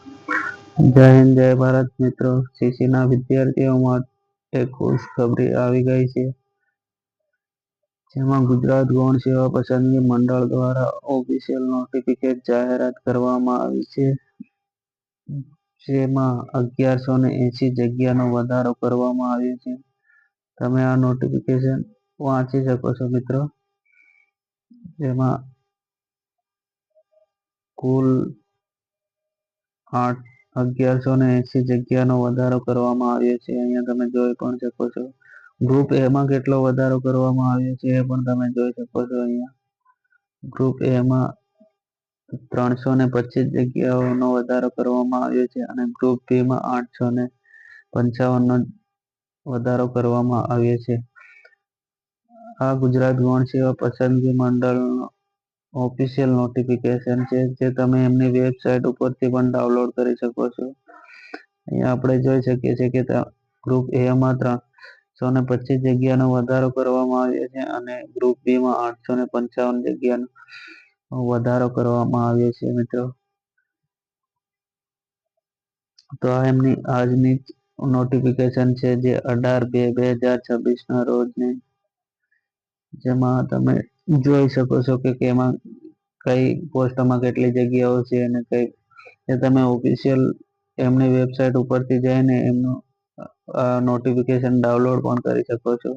જય હિન્દ જય ભારત મિત્રો, સીસીના વિદ્યાર્થીઓ માટે ખુશખબરી આવી ગઈ છે, જેમાં ગુજરાત ગૌણ સેવા પસંદગી મંડળ દ્વારા ઓફિશિયલ નોટિફિકેશન જાહેરાત કરવામાં આવી છે, જેમાં 1180 જગ્યાનો વધારો કરવામાં આવ્યો છે. તમે આ નોટિફિકેશન વાંચી શકો છો મિત્રો, જેમાં કુલ 1180 જગ્યાનો વધારો કરવામાં આવ્યો છે. અહીંયા તમે જોઈ પણ શકો છો. ગ્રુપ એમાં કેટલો વધારો કરવામાં આવ્યો છે એ પણ તમે જોઈ શકો છો. અહીંયા ગ્રુપ એમાં 325 જગ્યાઓનો વધારો કરવામાં આવ્યો છે અને ગ્રુપ બીમાં 855નો વધારો કરવામાં આવ્યો છે. આ ગુજરાત ગૌણ સેવા પસંદગી મંડળનો ઓફિશિયલ નોટિફિકેશન છે, જે તમે એમની વેબસાઇટ ઉપરથી પણ ડાઉનલોડ કરી શકો છો. અહીંયા આપણે જોઈ શકીએ છીએ કે ગ્રુપ એમાં 325 જગ્યાનો વધારો કરવામાં આવ્યો છે અને ગ્રુપ બીમાં 855 જગ્યાનો વધારો કરવામાં આવ્યો છે મિત્રો. તો આ એમની આજની નોટિફિકેશન છે, જે 18/2/2026ના રોજની, જેમાં તમે જોઈ શકો છો કે એમાં કઈ પોસ્ટમાં કેટલી જગ્યાઓ છે અને કઈ એ તમે ઓફિશિયલ એમની વેબસાઇટ ઉપરથી જઈને એમનું નોટિફિકેશન ડાઉનલોડ પણ કરી શકો છો.